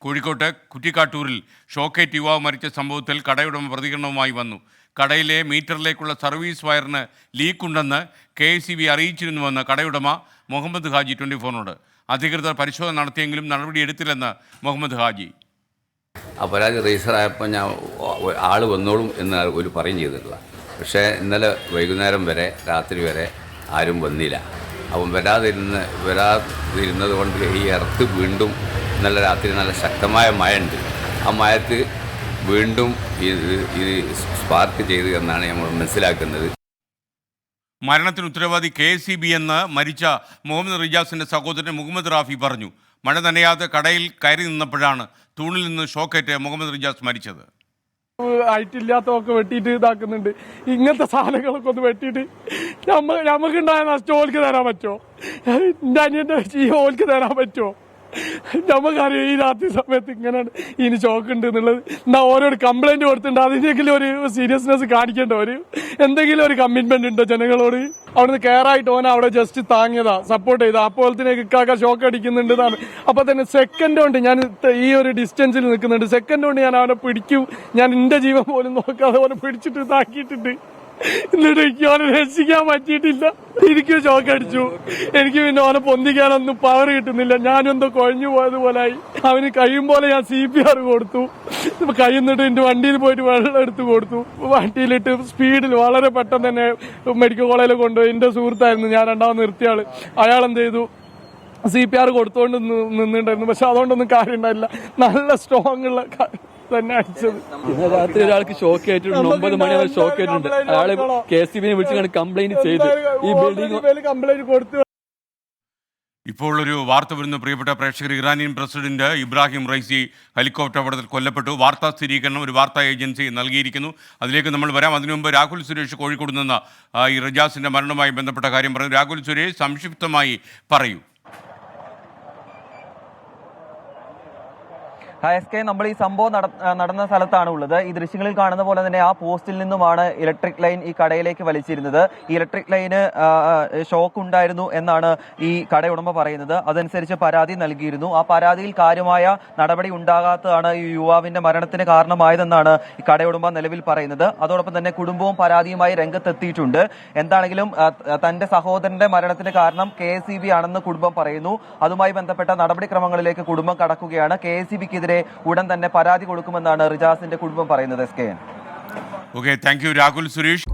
കോഴിക്കോട്ട് കുറ്റിക്കാട്ടൂരിൽ ഷോക്കേറ്റ് യുവാവ് മരിച്ച സംഭവത്തിൽ കടയുടമ പ്രതികരണവുമായി വന്നു. കടയിലെ മീറ്ററിലേക്കുള്ള സർവീസ് വയറിന് ലീക്കുണ്ടെന്ന് KSEB അറിയിച്ചിരുന്നുവെന്ന് കടയുടമ മുഹമ്മദ് ഹാജി 24നോട്. അധികൃതർ പരിശോധന നടത്തിയെങ്കിലും നടപടിയെടുത്തില്ലെന്ന് മുഹമ്മദ് ഹാജി. ആ പരാതി രജിസ്റ്ററായപ്പോൾ ഞാൻ ആൾ വന്നോളും എന്ന് ഒരു പറയും ചെയ്തിട്ടില്ല. പക്ഷേ ഇന്നലെ വൈകുന്നേരം വരെ രാത്രി വരെ ആരും വന്നില്ല. അപ്പം വരാതിരുന്നത് കൊണ്ട് ഈ എർത്ത് വീണ്ടും ഇന്നലെ രാത്രി നല്ല ശക്തമായ മഴയുണ്ട്. ആ മഴത്ത് വീണ്ടും ഇത് സ്പാർക്ക് ചെയ്തു എന്നാണ് നമ്മൾ മനസ്സിലാക്കുന്നത്. മരണത്തിന് ഉത്തരവാദി KSEB എന്ന് മരിച്ച മുഹമ്മദ് റിജാസിൻ്റെ സഹോദരൻ മുഹമ്മദ് റാഫി പറഞ്ഞു. മഴ നനയാതെ കടയിൽ കയറി നിന്നപ്പോഴാണ് തൂണിൽ നിന്ന് ഷോക്കേറ്റ് മുഹമ്മദ് റിജാസ് മരിച്ചത്. ആയിട്ടില്ലാത്തതൊക്കെ വെട്ടിയിട്ട് ഇതാക്കുന്നുണ്ട്. ഇങ്ങനത്തെ സാധനങ്ങളൊക്കെ ഒന്ന് വെട്ടിയിട്ട് നമുക്കുണ്ടായ നഷ്ടം ഓൽക്ക് തരാൻ പറ്റുമോ? എൻ്റെ അനിയൻ്റെ ഈ ഓൽക്ക് തരാൻ പറ്റുമോ? നമുക്കറിയാം ഈ രാത്രി സമയത്ത് ഇങ്ങനെയാണ് ഇനി ഷോക്കുണ്ട് എന്നുള്ളത്. എന്നാ ഓരോട് കംപ്ലൈന്റ് കൊടുത്തിട്ടുണ്ട്. അതിനെങ്കിലും ഒരു സീരിയസ്നെസ് കാണിക്കേണ്ട, എന്തെങ്കിലും ഒരു കമ്മിറ്റ്മെന്റ് ഉണ്ടോ ജനങ്ങളോട്? അവിടുന്ന് കെയറായിട്ട് ഓന അവിടെ ജസ്റ്റ് താങ്ങിയതാ, സപ്പോർട്ട് ചെയ്താ. അപ്പോൾ തന്നെ ഇക്കാക്ക ഷോക്ക് അടിക്കുന്നുണ്ട് എന്നാണ്. അപ്പൊ തന്നെ സെക്കൻഡ് കൊണ്ട് ഞാൻ ഈ ഒരു ഡിസ്റ്റൻസിൽ നിൽക്കുന്നുണ്ട്. സെക്കൻഡ് കൊണ്ട് ഞാൻ അവനെ പിടിക്കും. ഞാൻ എന്റെ ജീവൻ പോലും നോക്കാതെ അവനെ പിടിച്ചിട്ട് ഇതാക്കിയിട്ടുണ്ട്. എന്നിട്ട് എനിക്ക് അവനെ രക്ഷിക്കാൻ പറ്റിയിട്ടില്ല. എനിക്കും ഷോക്ക് അടിച്ചു. എനിക്ക് പിന്നെ അവനെ പൊന്തിക്കാനൊന്നും പവർ കിട്ടുന്നില്ല. ഞാനെന്തോ കുഴഞ്ഞു പോയതുപോലായി. അവന് കഴിയുമ്പോലെ ഞാൻ CPR കൊടുത്തു. കഴിയുന്നിട്ട് എന്റെ വണ്ടിയിൽ പോയിട്ട് വെള്ളം എടുത്ത് കൊടുത്തു. വണ്ടിയിലിട്ട് സ്പീഡിൽ വളരെ പെട്ടെന്ന് തന്നെ മെഡിക്കൽ കോളേജിൽ കൊണ്ടുപോയി. എന്റെ സുഹൃത്തായിരുന്നു ഞാൻ രണ്ടാമത് നിർത്തിയ ആള്. അയാൾ എന്ത് ചെയ്തു, CPR കൊടുത്തോണ്ട് നിന്നിട്ടുണ്ടായിരുന്നു. പക്ഷെ അതുകൊണ്ടൊന്നും കാര്യം ഉണ്ടായില്ല. നല്ല സ്ട്രോങ് ഉള്ള തന്നെ അടിച്ചത്. ഇന്ന് രാത്രി ഒരാൾക്ക് ഷോക്ക് ആയിട്ടുണ്ട്. 9 മണി വരെ ഷോക്ക് ആയിട്ടുണ്ട്. അയാളെ KSEB വിളിച്ച് കംപ്ലൈന്റ് ചെയ്തു. ഈ ബിൽഡിംഗ് കംപ്ലൈന്റ് കൊടുത്തു. ഇപ്പോൾ ഒരു വാർത്ത വരുന്നു പ്രിയപ്പെട്ട പ്രേക്ഷകർ. Iranian president Ebrahim Raisi helicopter അപകടത്തിൽ കൊല്ലപ്പെട്ടു. വാർത്താ സ്ഥിരീകരണം ഒരു വാർത്താ ഏജൻസി നൽകിയിരിക്കുന്നു. അതിലേക്ക് നമ്മൾ വരാം. അതിനു മുമ്പ് രാഹുൽ സുരേഷ് കോഴിക്കോട് നിന്ന് ഈ റിജാസിന്റെ മരണവുമായി ബന്ധപ്പെട്ട കാര്യം പറഞ്ഞു. രാഹുൽ സുരേഷ്, സംക്ഷിപ്തമായി പറയൂ. SK, നമ്മൾ ഈ സംഭവം നടന്ന സ്ഥലത്താണ് ഉള്ളത്. ഈ ദൃശ്യങ്ങളിൽ കാണുന്ന പോലെ തന്നെ ആ പോസ്റ്റിൽ നിന്നുമാണ് ഇലക്ട്രിക് ലൈൻ ഈ കടയിലേക്ക് വലിച്ചിരുന്നത്. ഈ ഇലക്ട്രിക് ലൈന് ഷോക്ക് ഉണ്ടായിരുന്നു എന്നാണ് ഈ കടയുടമ പറയുന്നത്. അതനുസരിച്ച് പരാതി നൽകിയിരുന്നു. ആ പരാതിയിൽ കാര്യമായ നടപടി ഉണ്ടാകാത്തതാണ് ഈ യുവാവിന്റെ മരണത്തിന് കാരണമായതെന്നാണ് ഈ കടയുടമ നിലവിൽ പറയുന്നത്. അതോടൊപ്പം തന്നെ കുടുംബവും പരാതിയുമായി രംഗത്തെത്തിയിട്ടുണ്ട്. എന്താണെങ്കിലും തന്റെ സഹോദരന്റെ മരണത്തിന് കാരണം KSEB ആണെന്ന് കുടുംബം പറയുന്നു. അതുമായി ബന്ധപ്പെട്ട നടപടിക്രമങ്ങളിലേക്ക് കുടുംബം കടക്കുകയാണ്. KSEBക്കെതിരെ ഉടൻ തന്നെ പരാതി കൊടുക്കുമെന്നാണ് റിജാസിന്റെ കുടുംബം പറയുന്നത്. SK. Okay, thank you Rahul Suresh.